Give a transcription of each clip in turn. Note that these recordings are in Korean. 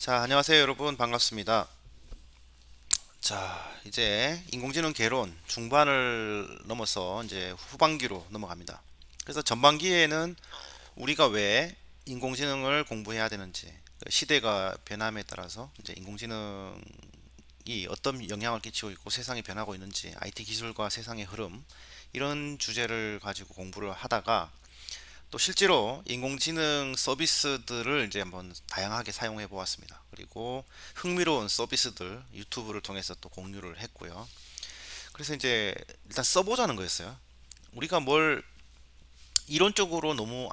자, 안녕하세요, 여러분. 반갑습니다. 자, 이제 인공지능 개론 중반을 넘어서 이제 후반기로 넘어갑니다. 그래서 전반기에는 우리가 왜 인공지능을 공부해야 되는지, 그 시대가 변함에 따라서 이제 인공지능이 어떤 영향을 끼치고 있고 세상이 변하고 있는지, IT 기술과 세상의 흐름, 이런 주제를 가지고 공부를 하다가 또 실제로 인공지능 서비스들을 이제 한번 다양하게 사용해 보았습니다. 그리고 흥미로운 서비스들 유튜브를 통해서 또 공유를 했고요. 그래서 이제 일단 써보자는 거였어요. 우리가 뭘 이론적으로 너무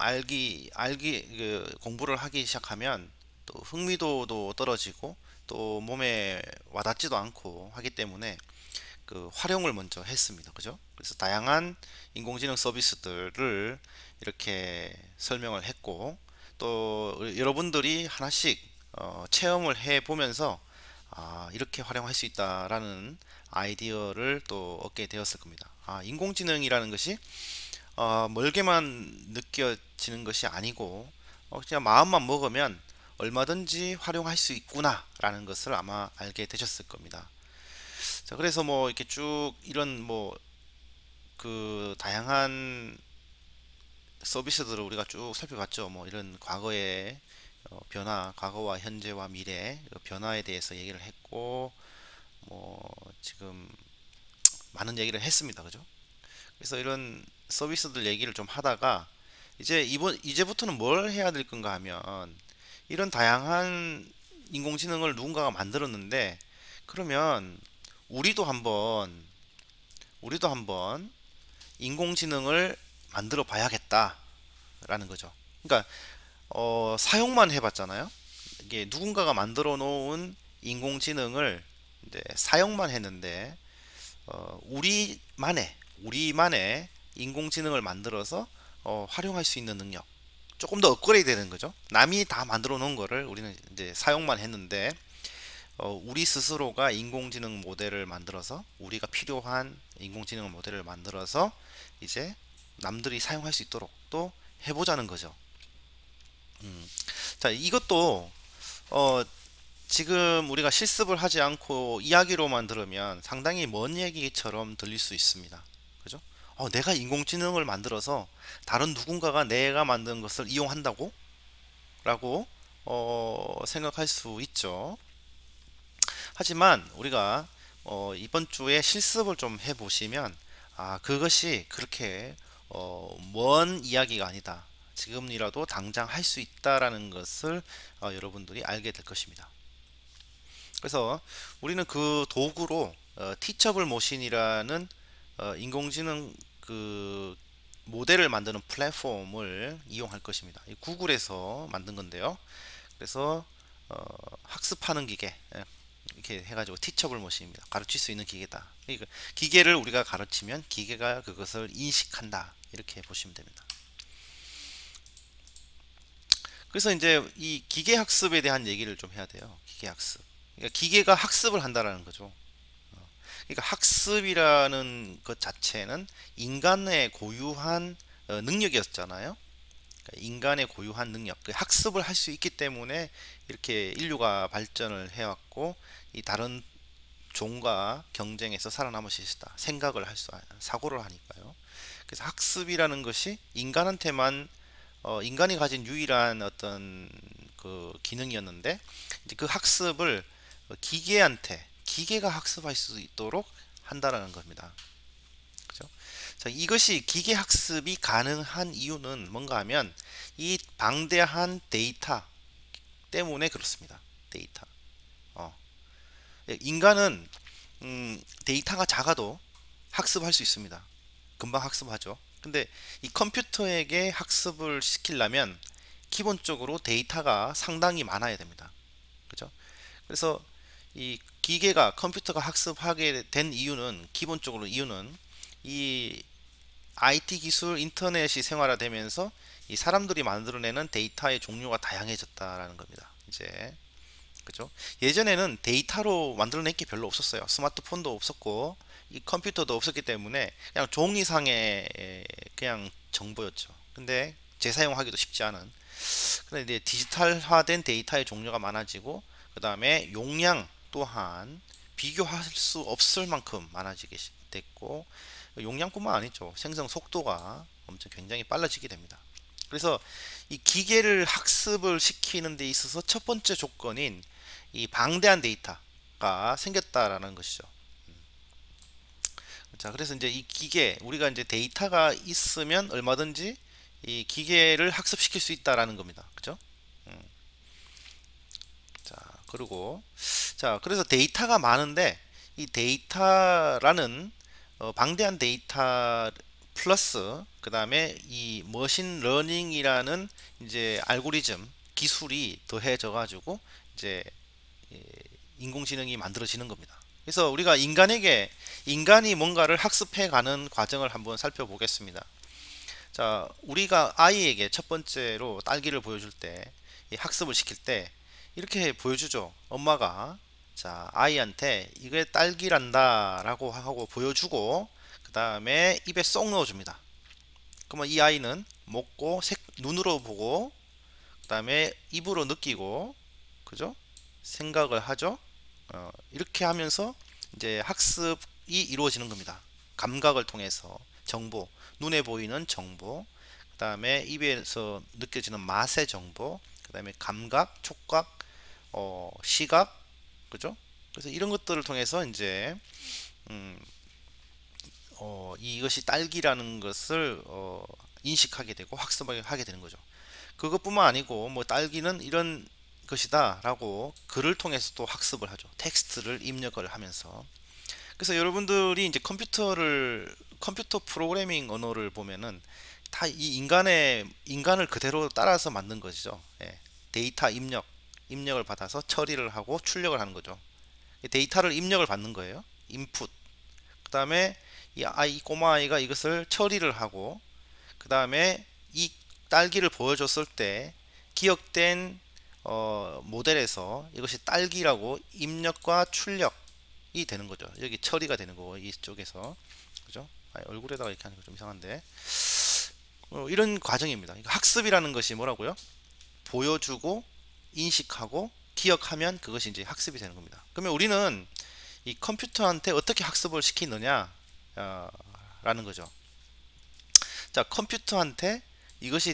공부를 하기 시작하면 또 흥미도도 떨어지고 또 몸에 와닿지도 않고 하기 때문에 그 활용을 먼저 했습니다. 그죠? 그래서 다양한 인공지능 서비스들을 이렇게 설명을 했고 또 여러분들이 하나씩 체험을 해 보면서 이렇게 활용할 수 있다라는 아이디어를 또 얻게 되었을 겁니다. 인공지능이라는 것이 멀게만 느껴지는 것이 아니고 그냥 마음만 먹으면 얼마든지 활용할 수 있구나라는 것을 아마 알게 되셨을 겁니다. 자, 그래서 뭐 이렇게 쭉 이런 뭐 그 다양한 서비스들을 우리가 쭉 살펴봤죠. 뭐 이런 과거의 변화, 과거와 현재와 미래 그 변화에 대해서 얘기를 했고 뭐 지금 많은 얘기를 했습니다. 그죠? 그래서 이런 서비스들 얘기를 좀 하다가 이제부터는 뭘 해야 될 건가 하면 이런 다양한 인공지능을 누군가가 만들었는데 그러면 우리도 한번 우리도 한번 인공지능을 만들어 봐야겠다라는 거죠. 그러니까 사용만 해봤잖아요. 이게 누군가가 만들어 놓은 인공지능을 이제 사용만 했는데 우리만의 인공지능을 만들어서 활용할 수 있는 능력 조금 더 업그레이드 되는 거죠. 남이 다 만들어 놓은 거를 우리는 이제 사용만 했는데 우리 스스로가 인공지능 모델을 만들어서 우리가 필요한 인공지능 모델을 만들어서 이제 남들이 사용할 수 있도록 또 해보자는 거죠. 자, 이것도 어, 지금 우리가 실습을 하지 않고 이야기로만 들으면 상당히 먼 얘기처럼 들릴 수 있습니다. 그죠? 내가 인공지능을 만들어서 다른 누군가가 내가 만든 것을 이용한다고? 라고 생각할 수 있죠. 하지만 우리가 이번 주에 실습을 좀 해보시면 그것이 그렇게 먼 이야기가 아니다. 지금이라도 당장 할 수 있다라는 것을 여러분들이 알게 될 것입니다. 그래서 우리는 그 도구로 티처블 모신이라는 인공지능 그 모델을 만드는 플랫폼을 이용할 것입니다. 구글에서 만든 건데요. 그래서 학습하는 기계 이렇게 해가지고 티처블 머신입니다. 가르칠 수 있는 기계다. 그러니까 기계를 우리가 가르치면 기계가 그것을 인식한다. 이렇게 보시면 됩니다. 그래서 이제 이 기계 학습에 대한 얘기를 좀 해야 돼요. 기계 학습. 그러니까 기계가 학습을 한다라는 거죠. 그러니까 학습이라는 것 자체는 인간의 고유한 능력이었잖아요. 그러니까 인간의 고유한 능력, 그 학습을 할 수 있기 때문에 이렇게 인류가 발전을 해왔고 이 다른 종과 경쟁에서 살아남을 수 있다. 생각을 사고를 하니까요. 그래서 학습이라는 것이 인간한테만 인간이 가진 유일한 어떤 그 기능이었는데 이제 그 학습을 기계가 학습할 수 있도록 한다라는 겁니다. 그죠? 자, 이것이 기계 학습이 가능한 이유는 뭔가 하면 이 방대한 데이터 때문에 그렇습니다. 데이터. 어. 인간은 데이터가 작아도 학습할 수 있습니다. 금방 학습하죠. 근데 이 컴퓨터에게 학습을 시키려면 기본적으로 데이터가 상당히 많아야 됩니다. 그죠? 그래서 이 기계가 컴퓨터가 학습하게 된 이유는 이 IT 기술 인터넷이 생활화되면서 이 사람들이 만들어내는 데이터의 종류가 다양해졌다라는 겁니다. 이제 그죠? 예전에는 데이터로 만들어낼 게 별로 없었어요. 스마트폰도 없었고 이 컴퓨터도 없었기 때문에 그냥 종이상의 그냥 정보였죠. 근데 재사용하기도 쉽지 않은. 그런데 이제 디지털화된 데이터의 종류가 많아지고 그 다음에 용량 또한 비교할 수 없을 만큼 많아지게 됐고 용량뿐만 아니죠. 생성 속도가 엄청 굉장히 빨라지게 됩니다. 그래서 이 기계를 학습을 시키는 데 있어서 첫 번째 조건인 이 방대한 데이터가 생겼다라는 것이죠. 자, 그래서 이제 이 기계, 우리가 이제 데이터가 있으면 얼마든지 이 기계를 학습시킬 수 있다라는 겁니다. 그죠? 음, 자, 그리고 자, 그래서 데이터가 많은데 이 데이터라는 방대한 데이터 플러스 그 다음에 이 머신 러닝이라는 이제 알고리즘 기술이 더해져 가지고 이제 예, 인공지능이 만들어지는 겁니다. 그래서 우리가 인간이 뭔가를 학습해 가는 과정을 한번 살펴보겠습니다. 자, 우리가 아이에게 첫 번째로 딸기를 보여줄 때, 이 학습을 시킬 때 이렇게 보여주죠. 엄마가 자, 아이한테 이게 딸기란다 라고 하고 보여주고 그 다음에 입에 쏙 넣어줍니다. 그러면 이 아이는 먹고 눈으로 보고 그 다음에 입으로 느끼고 그죠? 생각을 하죠. 이렇게 하면서 이제 학습이 이루어지는 겁니다. 감각을 통해서 정보, 눈에 보이는 정보, 그 다음에 입에서 느껴지는 맛의 정보, 그 다음에 감각, 촉각, 시각, 그죠? 그래서 이런 것들을 통해서 이제 음, 이것이 딸기라는 것을 인식하게 되고 학습하게 되는 거죠. 그것뿐만 아니고 뭐 딸기는 이런 것이다 라고 글을 통해서 또 학습을 하죠. 텍스트를 입력을 하면서. 그래서 여러분들이 이제 컴퓨터 프로그래밍 언어를 보면은 다 이 인간을 그대로 따라서 만든 것이죠. 예. 데이터 입력을 받아서 처리를 하고 출력을 하는 거죠. 데이터를 입력을 받는 거예요. 인풋. 그 다음에 이 꼬마 아이가 이것을 처리를 하고 그 다음에 이 딸기를 보여줬을 때 기억된 모델에서 이것이 딸기라고 입력과 출력이 되는 거죠. 여기 처리가 되는 거고 이쪽에서 그죠? 얼굴에다가 이렇게 하는 거 좀 이상한데 이런 과정입니다. 학습이라는 것이 뭐라고요? 보여주고 인식하고 기억하면 그것이 이제 학습이 되는 겁니다. 그러면 우리는 이 컴퓨터한테 어떻게 학습을 시키느냐 라는 거죠. 자, 컴퓨터한테 이것이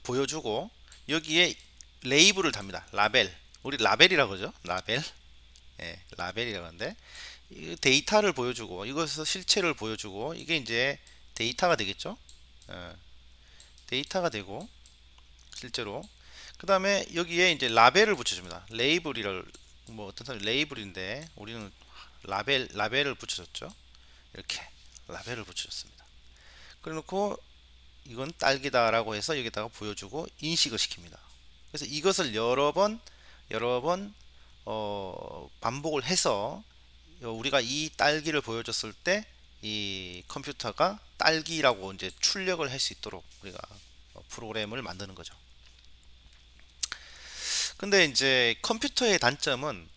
보여주고 여기에 레이블을 답니다. 라벨. 우리 라벨이라고 그러죠. 라벨. 예, 라벨이라고 하는데 이 데이터를 보여주고 이것에서 실체를 보여주고 이게 이제 데이터가 되겠죠. 예, 데이터가 되고 실제로 그 다음에 여기에 이제 라벨을 붙여줍니다. 레이블이를 뭐 어떤 사람이 레이블인데 우리는 라벨을 붙여줬죠. 이렇게 라벨을 붙여줬습니다. 그래놓고 이건 딸기다라고 해서 여기다가 보여주고 인식을 시킵니다. 그래서 이것을 여러 번 반복을 해서 우리가 이 딸기를 보여줬을 때 이 컴퓨터가 딸기라고 이제 출력을 할 수 있도록 우리가 프로그램을 만드는 거죠. 근데 이제 컴퓨터의 단점은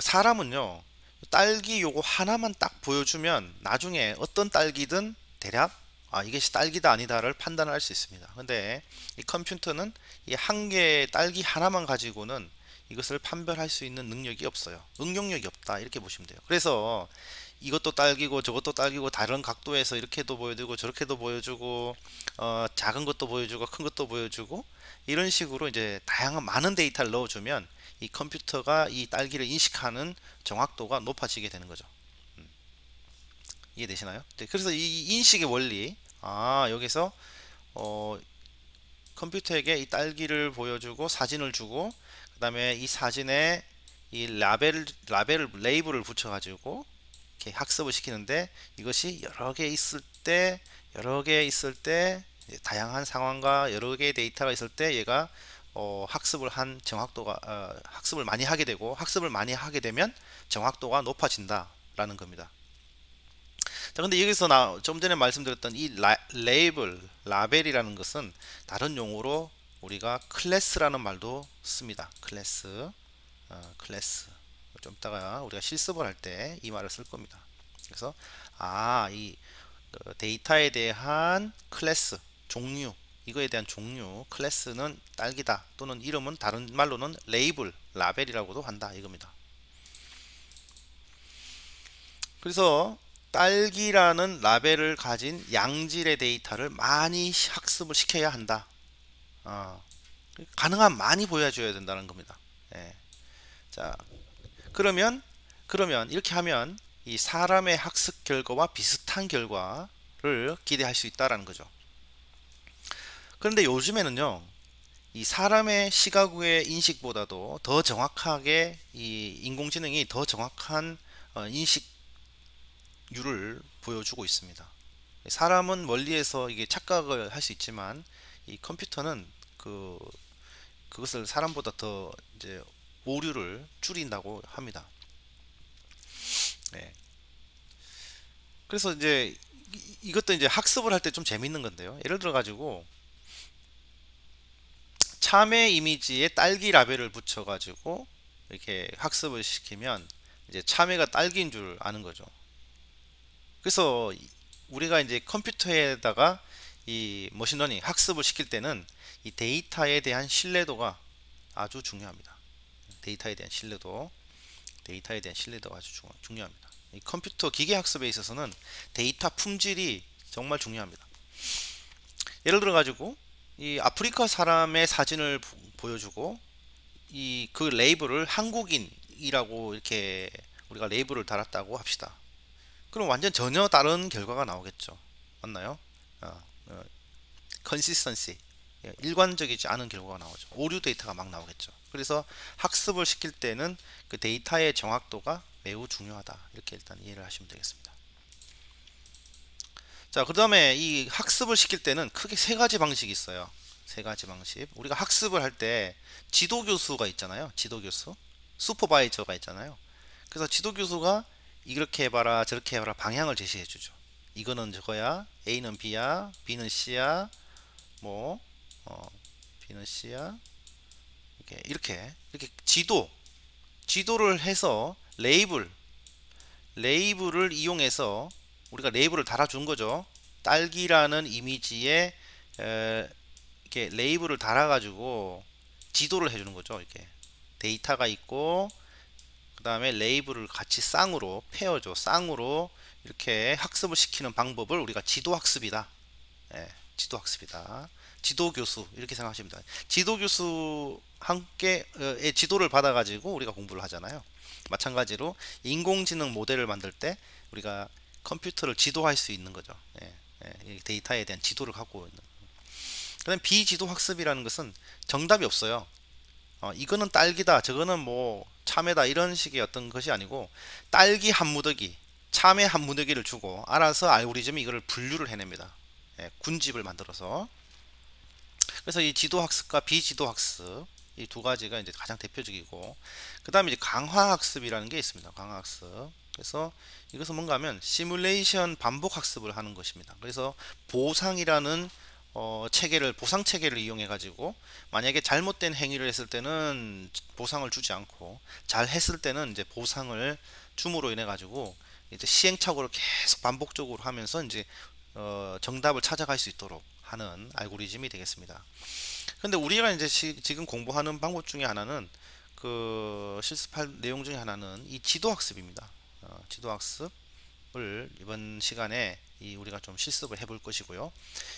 사람은요 딸기 요거 하나만 딱 보여주면 나중에 어떤 딸기든 대략 이것이 딸기다 아니다를 판단을 할 수 있습니다. 근데 이 컴퓨터는 이 한 개의 딸기 하나만 가지고는 이것을 판별할 수 있는 능력이 없어요. 응용력이 없다 이렇게 보시면 돼요. 그래서 이것도 딸기고 저것도 딸기고 다른 각도에서 이렇게도 보여주고 저렇게도 보여주고 작은 것도 보여주고 큰 것도 보여주고 이런 식으로 이제 다양한 많은 데이터를 넣어주면 이 컴퓨터가 이 딸기를 인식하는 정확도가 높아지게 되는 거죠. 이해되시나요? 네, 그래서 이 인식의 원리 여기서 컴퓨터에게 이 딸기를 보여주고 사진을 주고 그 다음에 이 사진에 이 레이블을 붙여 가지고 이렇게 학습을 시키는데 이것이 여러 개 있을 때 다양한 상황과 여러 개의 데이터가 있을 때 얘가 학습을 많이 하게 되고 학습을 많이 하게 되면 정확도가 높아진다 라는 겁니다. 자, 근데 여기서 좀 전에 말씀드렸던 이 라벨이라는 것은 다른 용어로 우리가 클래스라는 말도 씁니다. 클래스. 좀 이따가 우리가 실습을 할 때 이 말을 쓸 겁니다. 그래서 이 데이터에 대한 클래스, 종류, 이거에 대한 종류, 클래스는 딸기다 또는 이름은 다른 말로는 레이블, 라벨이라고도 한다 이겁니다. 그래서 딸기라는 라벨을 가진 양질의 데이터를 많이 학습을 시켜야 한다. 어, 가능한 많이 보여줘야 된다는 겁니다. 예. 자, 그러면 이렇게 하면 이 사람의 학습 결과와 비슷한 결과를 기대할 수 있다라는 거죠. 그런데 요즘에는요, 이 사람의 시각의 인식보다도 더 정확하게 이 인공지능이 더 정확한 인식률을 보여주고 있습니다. 사람은 멀리에서 이게 착각을 할 수 있지만 이 컴퓨터는 그것을 사람보다 더 이제 오류를 줄인다고 합니다. 네. 그래서 이제 이것도 이제 학습을 할 때 좀 재밌는 건데요. 예를 들어 가지고 참외 이미지에 딸기 라벨을 붙여 가지고 이렇게 학습을 시키면 이제 참외가 딸기인 줄 아는 거죠. 그래서 우리가 이제 컴퓨터에다가 이 머신러닝 학습을 시킬 때는 이 데이터에 대한 신뢰도가 아주 중요합니다. 데이터에 대한 신뢰도가 아주 중요합니다. 이 컴퓨터 기계 학습에 있어서는 데이터 품질이 정말 중요합니다. 예를 들어 가지고 이 아프리카 사람의 사진을 보여주고 이 그 레이블을 한국인이라고 이렇게 우리가 레이블을 달았다고 합시다. 그럼 완전 전혀 다른 결과가 나오겠죠. 맞나요? 컨시스턴시, 일관적이지 않은 결과가 나오죠. 오류 데이터가 막 나오겠죠. 그래서 학습을 시킬 때는 그 데이터의 정확도가 매우 중요하다. 이렇게 일단 이해를 하시면 되겠습니다. 자, 그 다음에 이 학습을 시킬 때는 크게 세 가지 방식이 있어요. 세 가지 방식. 우리가 학습을 할 때 지도교수가 있잖아요. 지도교수. 슈퍼바이저가 있잖아요. 그래서 지도교수가 이렇게 해봐라, 저렇게 해봐라 방향을 제시해 주죠. 이거는 저거야. A는 B야. B는 C야. 뭐, 어, B는 C야. 이렇게 지도를 해서 레이블을 이용해서 우리가 레이블을 달아준 거죠. 딸기라는 이미지에 이렇게 레이블을 달아가지고 지도를 해주는 거죠. 이렇게 데이터가 있고 그 다음에 레이블을 같이 쌍으로 이렇게 학습을 시키는 방법을 우리가 지도학습이다. 예, 지도학습이다. 지도교수 이렇게 생각하시면 됩니다. 지도교수 함께의 지도를 받아가지고 우리가 공부를 하잖아요. 마찬가지로 인공지능 모델을 만들 때 우리가 컴퓨터를 지도할 수 있는 거죠. 예, 데이터에 대한 지도를 갖고 있는. 그다음 비지도 학습이라는 것은 정답이 없어요. 이거는 딸기다, 저거는 뭐 참외다 이런 식의 어떤 것이 아니고 딸기 한 무더기, 참외 한 무더기를 주고 알아서 알고리즘이 이거를 분류를 해냅니다. 예, 군집을 만들어서. 그래서 이 지도학습과 비지도학습 이 두 가지가 이제 가장 대표적이고 그 다음에 이제 강화학습이라는 게 있습니다. 강화학습. 그래서 이것은 뭔가 하면 시뮬레이션 반복 학습을 하는 것입니다. 그래서 보상이라는 보상 체계를 이용해 가지고 만약에 잘못된 행위를 했을 때는 보상을 주지 않고 잘 했을 때는 이제 보상을 줌으로 인해 가지고 이제 시행착오를 계속 반복적으로 하면서 이제 정답을 찾아갈 수 있도록 하는 알고리즘이 되겠습니다. 근데 우리가 이제 지금 공부하는 방법 중에 하나는 그 실습할 내용 중에 하나는 이 지도학습입니다. 지도학습을 이번 시간에 우리가 좀 실습을 해볼 것이고요.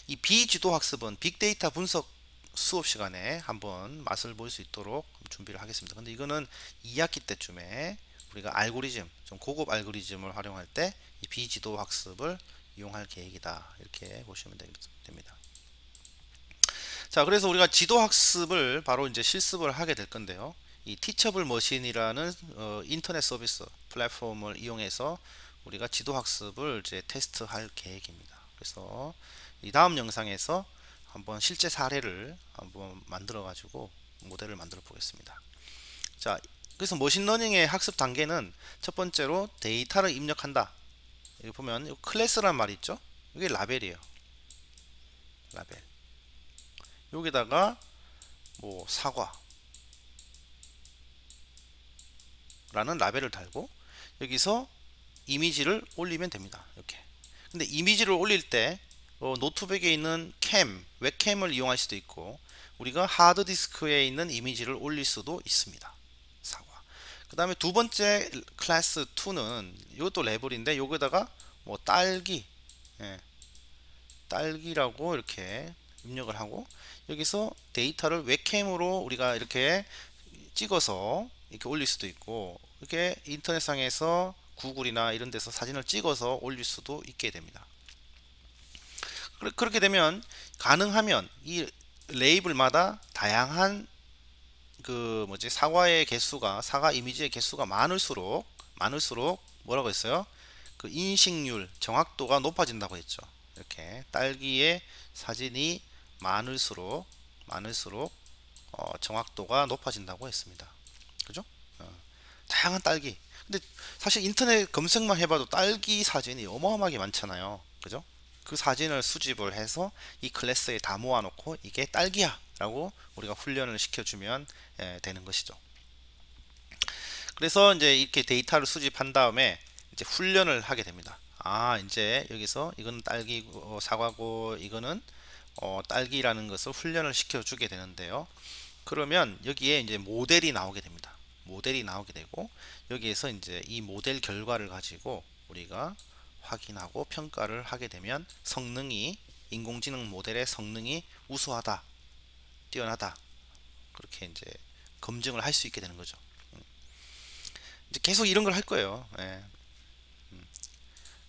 이 비지도학습은 빅데이터 분석 수업 시간에 한번 맛을 볼 수 있도록 준비를 하겠습니다. 근데 이거는 2학기 때쯤에 우리가 알고리즘, 좀 고급 알고리즘을 활용할 때 이 비지도학습을 이용할 계획이다. 이렇게 보시면 됩니다. 자, 그래서 우리가 지도 학습을 바로 이제 실습을 하게 될 건데요. 이 티처블 머신이라는 인터넷 서비스 플랫폼을 이용해서 우리가 지도 학습을 이제 테스트할 계획입니다. 그래서 이 다음 영상에서 한번 실제 사례를 한번 만들어 가지고 모델을 만들어 보겠습니다. 자, 그래서 머신러닝의 학습 단계는 첫 번째로 데이터를 입력한다. 여기 보면 클래스란 말이 있죠. 이게 라벨이에요. 라벨. 여기다가 뭐 사과 라는 라벨을 달고 여기서 이미지를 올리면 됩니다. 이렇게. 근데 이미지를 올릴 때 노트북에 있는 웹캠을 이용할 수도 있고, 우리가 하드디스크에 있는 이미지를 올릴 수도 있습니다. 사과. 그 다음에 두 번째 클래스 2는 이것도 레벨인데, 여기다가 뭐 딸기, 예, 딸기라고 이렇게 입력을 하고, 여기서 데이터를 웹캠으로 우리가 이렇게 찍어서 이렇게 올릴 수도 있고, 이렇게 인터넷상에서 구글이나 이런 데서 사진을 찍어서 올릴 수도 있게 됩니다. 그렇게 되면, 가능하면 이 레이블마다 다양한 그 뭐지 사과의 개수가, 사과 이미지의 개수가 많을수록 뭐라고 했어요? 그 인식률, 정확도가 높아진다고 했죠. 이렇게 딸기의 사진이 많을수록 정확도가 높아진다고 했습니다. 그죠? 다양한 딸기. 근데 사실 인터넷 검색만 해봐도 딸기 사진이 어마어마하게 많잖아요. 그죠? 그 사진을 수집을 해서 이 클래스에 다 모아놓고 이게 딸기야 라고 우리가 훈련을 시켜주면 되는 것이죠. 그래서 이제 이렇게 데이터를 수집한 다음에 이제 훈련을 하게 됩니다. 이제 여기서 이건 딸기고 사과고 이거는 딸기라는 것을 훈련을 시켜주게 되는데요. 그러면 여기에 이제 모델이 나오게 됩니다. 모델이 나오게 되고, 여기에서 이제 이 모델 결과를 가지고 우리가 확인하고 평가를 하게 되면, 인공지능 모델의 성능이 우수하다, 뛰어나다, 그렇게 이제 검증을 할 수 있게 되는 거죠. 이제 계속 이런 걸 할 거예요. 예.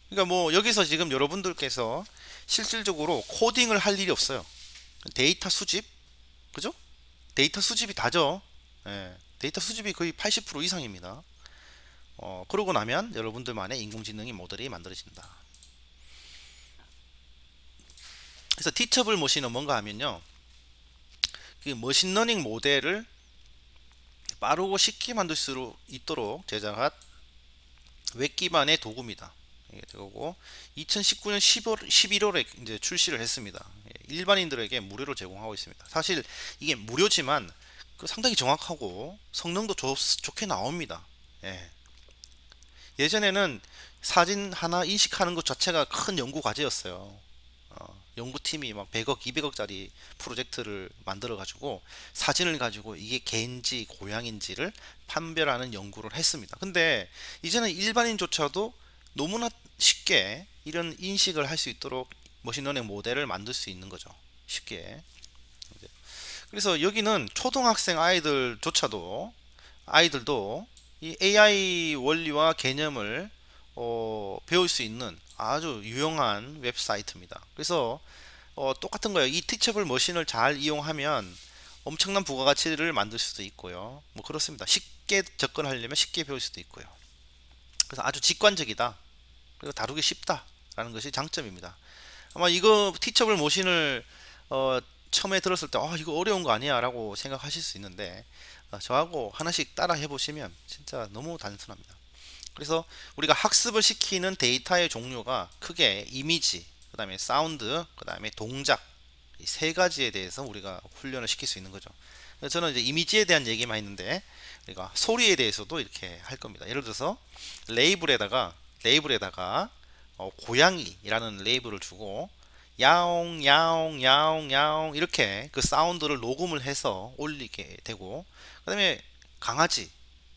그러니까 뭐 여기서 지금 여러분들께서 실질적으로 코딩을 할 일이 없어요. 데이터 수집, 그죠? 데이터 수집이 다죠. 예. 데이터 수집이 거의 80% 이상입니다. 그러고 나면 여러분들만의 인공지능이 모델이 만들어진다. 그래서 티처블 머신은 뭔가 하면요, 그 머신러닝 모델을 빠르고 쉽게 만들 수 있도록 제작한 웹 기반의 도구입니다. 이게 되고 2019년 11월에 이제 출시를 했습니다. 일반인들에게 무료로 제공하고 있습니다. 사실 이게 무료지만 상당히 정확하고 성능도 좋게 나옵니다. 예. 예전에는 사진 하나 인식하는 것 자체가 큰 연구 과제였어요. 연구팀이 막 100억, 200억짜리 프로젝트를 만들어 가지고 사진을 가지고 이게 개인지 고양인지를 판별하는 연구를 했습니다. 근데 이제는 일반인조차도 너무나 쉽게 이런 인식을 할 수 있도록 머신러닝 모델을 만들 수 있는 거죠. 쉽게. 그래서 여기는 초등학생 아이들도 이 AI 원리와 개념을 배울 수 있는 아주 유용한 웹사이트입니다. 그래서 똑같은 거예요. 이 티처블 머신을 잘 이용하면 엄청난 부가가치를 만들 수도 있고요. 뭐 그렇습니다. 쉽게 접근하려면 쉽게 배울 수도 있고요. 그래서 아주 직관적이다, 그리고 다루기 쉽다라는 것이 장점입니다. 아마 이거 티처블 머신을 처음에 들었을 때 이거 어려운 거 아니야 라고 생각하실 수 있는데, 저하고 하나씩 따라 해보시면 진짜 너무 단순합니다. 그래서 우리가 학습을 시키는 데이터의 종류가 크게 이미지, 그 다음에 사운드, 그 다음에 동작, 이 세 가지에 대해서 우리가 훈련을 시킬 수 있는 거죠. 저는 이제 이미지에 대한 얘기만 했는데, 우리가 소리에 대해서도 이렇게 할 겁니다. 예를 들어서 레이블에다가 고양이라는 레이블을 주고 야옹 야옹 야옹 야옹 이렇게 그 사운드를 녹음을 해서 올리게 되고, 그 다음에 강아지,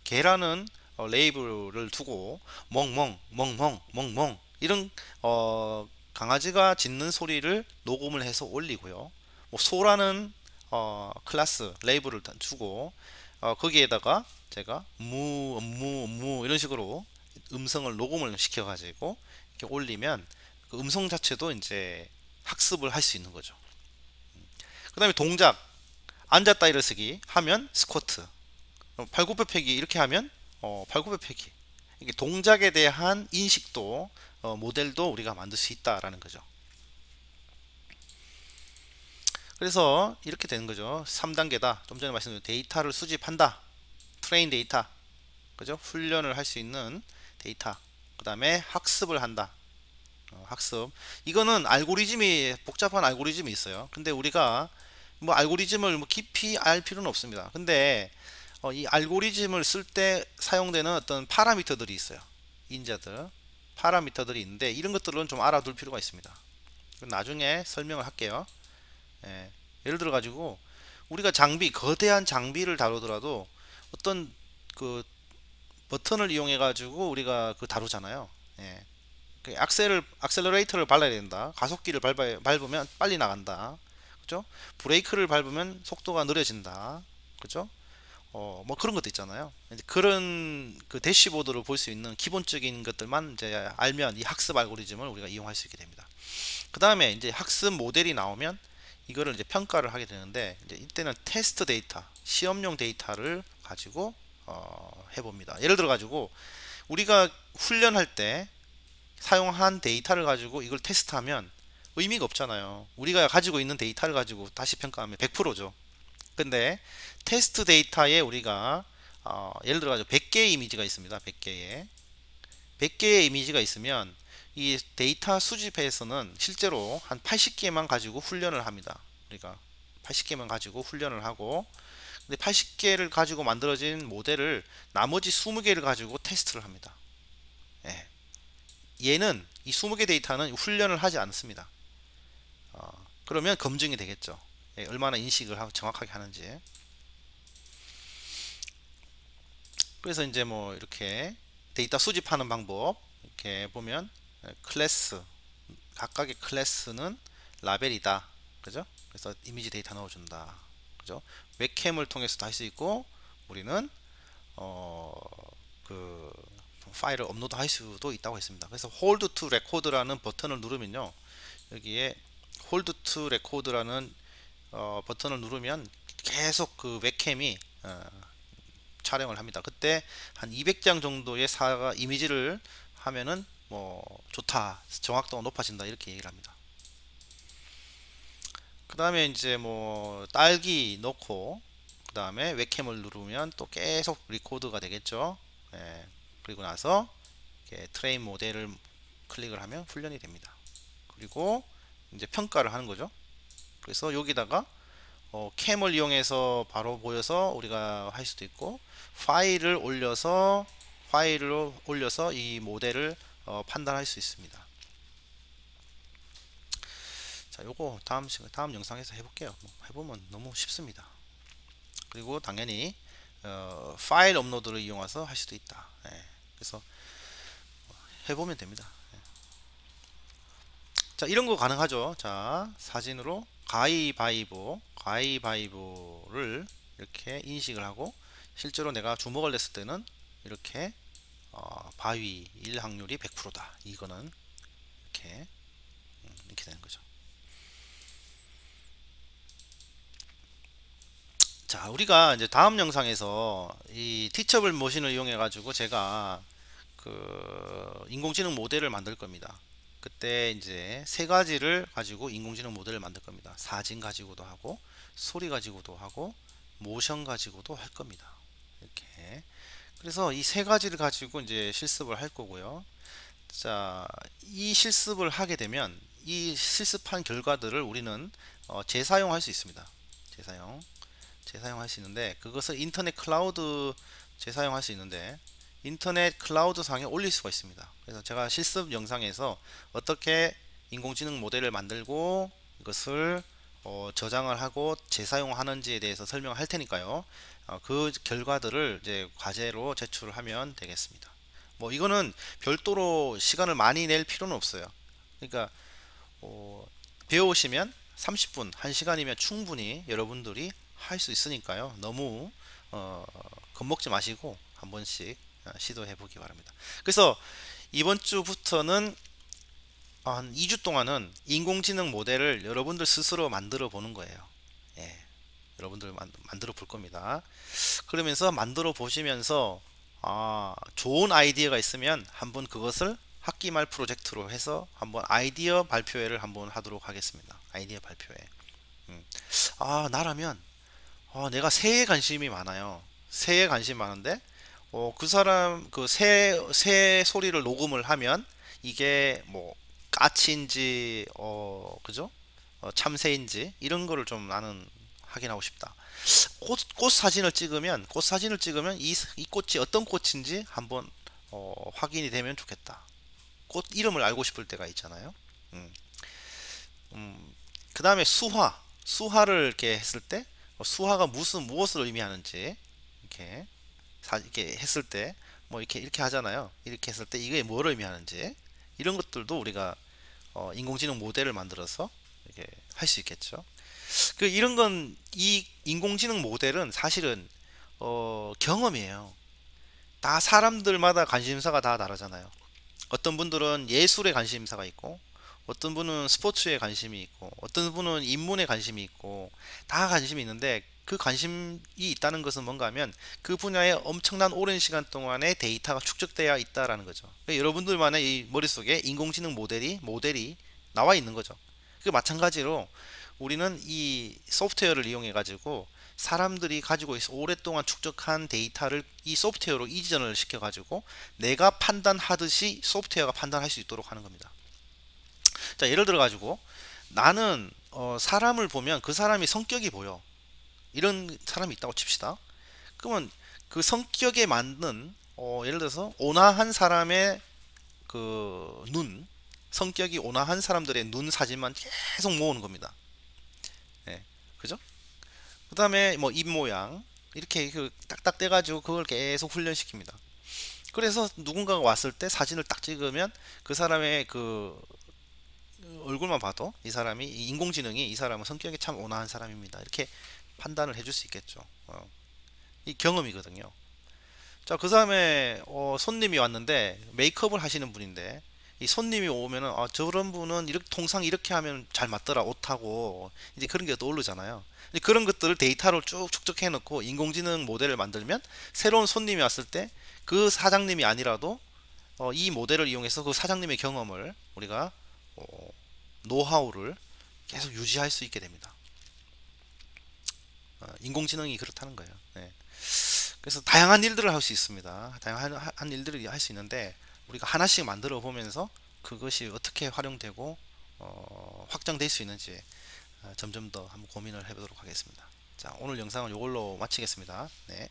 개라는 레이블을 두고 멍멍 멍멍 멍멍 이런 강아지가 짖는 소리를 녹음을 해서 올리고요. 뭐 소라는 클래스 레이블을 주고 거기에다가 제가 무 이런 식으로 음성을 녹음을 시켜 가지고 이렇게 올리면 그 음성 자체도 이제 학습을 할 수 있는 거죠. 그 다음에 동작, 앉았다 일어서기 하면 스쿼트, 팔굽혀펴기 이렇게 하면 팔굽혀펴기. 이게 동작에 대한 인식도 모델도 우리가 만들 수 있다라는 거죠. 그래서 이렇게 되는 거죠. 3단계다. 좀 전에 말씀드린 데이터를 수집한다. 트레인 데이터. 그죠? 훈련을 할 수 있는 데이터. 그 다음에 학습을 한다. 학습. 이거는 복잡한 알고리즘이 있어요. 근데 우리가 뭐 알고리즘을 뭐 깊이 알 필요는 없습니다. 근데 이 알고리즘을 쓸 때 사용되는 어떤 파라미터들이 있어요. 파라미터들이 있는데 이런 것들은 좀 알아둘 필요가 있습니다. 나중에 설명을 할게요. 예, 예를 들어 가지고 우리가 장비, 거대한 장비를 다루더라도 어떤 그 버튼을 이용해 가지고 우리가 그 다루잖아요. 예, 그 악셀러레이터를 밟아야 된다. 가속기를 밟으면 빨리 나간다. 그죠? 브레이크를 밟으면 속도가 느려진다. 그죠? 뭐 그런 것도 있잖아요. 이제 그런 그 대시보드를 볼 수 있는 기본적인 것들만 이제 알면 이 학습 알고리즘을 우리가 이용할 수 있게 됩니다. 그 다음에 이제 학습 모델이 나오면 이거를 이제 평가를 하게 되는데, 이제 이때는 테스트 데이터, 시험용 데이터를 가지고 해봅니다. 예를 들어 가지고 우리가 훈련할 때 사용한 데이터를 가지고 이걸 테스트하면 의미가 없잖아요. 우리가 가지고 있는 데이터를 가지고 다시 평가하면 100%죠. 근데 테스트 데이터에 우리가 예를 들어 가지고 100개의 이미지가 있습니다. 100개의 이미지가 있으면 이 데이터 수집에서는 실제로 한 80개만 가지고 훈련을 합니다. 우리가 80개만 가지고 훈련을 하고, 근데 80개를 가지고 만들어진 모델을 나머지 20개를 가지고 테스트를 합니다. 예. 얘는 이 20개 데이터는 훈련을 하지 않습니다. 그러면 검증이 되겠죠. 예, 얼마나 인식을 하고 정확하게 하는지. 그래서 이제 뭐 이렇게 데이터 수집하는 방법 이렇게 보면, 클래스, 각각의 클래스는 라벨이다. 그죠? 그래서 이미지 데이터 넣어준다. 그죠? 웹캠을 통해서도 할 수 있고, 우리는 어, 그 파일을 업로드 할 수도 있다고 했습니다. 그래서 hold to record라는 버튼을 누르면요, 여기에 hold to record라는 버튼을 누르면 계속 그 웹캠이 촬영을 합니다. 그때 한 200장 정도의 사과 이미지를 하면은 뭐 좋다, 정확도가 높아진다, 이렇게 얘기를 합니다. 그 다음에 이제 뭐 딸기 넣고 그 다음에 웹캠을 누르면 또 계속 리코드가 되겠죠. 예, 그리고 나서 트레인 모델을 클릭을 하면 훈련이 됩니다. 그리고 이제 평가를 하는 거죠. 그래서 여기다가 캠을 이용해서 바로 보여서 우리가 할 수도 있고, 파일을 올려서 이 모델을 판단할 수 있습니다. 자, 요거 다음 영상에서 해볼게요. 뭐 해보면 너무 쉽습니다. 그리고 당연히 파일 업로드를 이용해서 할 수도 있다. 예, 그래서 해보면 됩니다. 예. 자, 이런 거 가능하죠. 자, 사진으로 가위바위보를 이렇게 인식을 하고, 실제로 내가 주먹을 냈을 때는 이렇게 바위일 확률이 100%다. 이거는 이렇게 되는 거죠. 자, 우리가 이제 다음 영상에서 이 티처블 머신을 이용해 가지고 제가 그 인공지능 모델을 만들 겁니다. 그때 이제 세 가지를 가지고 인공지능 모델을 만들 겁니다. 사진 가지고도 하고, 소리 가지고도 하고, 모션 가지고도 할 겁니다. 이렇게. 그래서 이 세 가지를 가지고 이제 실습을 할 거고요. 자, 이 실습을 하게 되면 이 실습한 결과들을 우리는 재사용할 수 있습니다. 재사용할 수 있는데, 그것을 인터넷 클라우드 재사용할 수 있는데 인터넷 클라우드 상에 올릴 수가 있습니다. 그래서 제가 실습 영상에서 어떻게 인공지능 모델을 만들고 이것을 저장을 하고 재사용하는지에 대해서 설명할 테니까요. 그 결과들을 이제 과제로 제출을 하면 되겠습니다. 뭐 이거는 별도로 시간을 많이 낼 필요는 없어요. 그러니까 배우시면 30분, 1시간이면 충분히 여러분들이 할 수 있으니까요. 너무 겁먹지 마시고 한 번씩 시도해 보기 바랍니다. 그래서 이번 주부터는 한 2주 동안은 인공지능 모델을 여러분들 스스로 만들어 보는 거예요. 예, 여러분들 만들어 볼 겁니다. 그러면서 만들어 보시면서 좋은 아이디어가 있으면 한번 그것을 학기 말 프로젝트로 해서 한번 아이디어 발표회를 한번 하도록 하겠습니다. 아이디어 발표회. 나라면 내가 새에 관심이 많아요. 새에 관심 많은데 그 사람 그 새 소리를 녹음을 하면 이게 뭐 까치인지 그죠? 참새인지 이런 거를 좀 나는 확인하고 싶다. 꽃 사진을 찍으면 이 꽃이 어떤 꽃인지 한번 확인이 되면 좋겠다. 꽃 이름을 알고 싶을 때가 있잖아요. 음. 그 다음에 수화를 이렇게 했을 때 수화가 무엇을 의미하는지 이렇게 이렇게 했을 때 뭐 이렇게 하잖아요. 이렇게 했을 때 이게 뭘 의미하는지 이런 것들도 우리가 인공지능 모델을 만들어서 이렇게 할 수 있겠죠. 이런 건 이 인공지능 모델은 사실은 경험이에요. 다 사람들마다 관심사가 다 다르잖아요. 어떤 분들은 예술에 관심사가 있고 어떤 분은 스포츠에 관심이 있고 어떤 분은 인문에 관심이 있고 다 관심이 있는데 그 관심이 있다는 것은 뭔가 하면 그 분야에 엄청난 오랜 시간 동안의 데이터가 축적되어 있다라는 거죠. 그러니까 여러분들만의 이 머릿속에 인공지능 모델이 나와 있는 거죠. 그 마찬가지로 우리는 이 소프트웨어를 이용해 가지고 사람들이 가지고 있어 오랫동안 축적한 데이터를 이 소프트웨어로 이전을 시켜 가지고 내가 판단하듯이 소프트웨어가 판단할 수 있도록 하는 겁니다. 자, 예를 들어 가지고 나는 사람을 보면 그 사람이 성격이 보여. 이런 사람이 있다고 칩시다. 그러면 그 성격에 맞는 예를 들어서 온화한 사람의 성격이 온화한 사람들의 눈 사진만 계속 모으는 겁니다. 예, 그죠? 그 다음에 뭐 입 모양 이렇게 딱딱 떼가지고 그걸 계속 훈련시킵니다. 그래서 누군가가 왔을 때 사진을 딱 찍으면 그 사람의 얼굴만 봐도 이 인공지능이 이 사람은 성격이 참 온화한 사람입니다. 이렇게 판단을 해줄 수 있겠죠. 이 경험이거든요. 자, 그 다음에 손님이 왔는데 메이크업을 하시는 분인데 이 손님이 오면은 저런 분은 통상 이렇게 하면 잘 맞더라 옷하고 이제 그런 게 떠오르잖아요. 이제 그런 것들을 데이터로 쭉 축적해 놓고 인공지능 모델을 만들면 새로운 손님이 왔을 때 그 사장님이 아니라도 이 모델을 이용해서 그 사장님의 경험을 우리가 어, 노하우를 계속 유지할 수 있게 됩니다. 인공지능이 그렇다는 거예요. 네. 그래서 다양한 일들을 할 수 있습니다. 다양한 일들을 할 수 있는데 우리가 하나씩 만들어 보면서 그것이 어떻게 활용되고 확장될 수 있는지 점점 더 한번 고민을 해보도록 하겠습니다. 자, 오늘 영상은 이걸로 마치겠습니다. 네.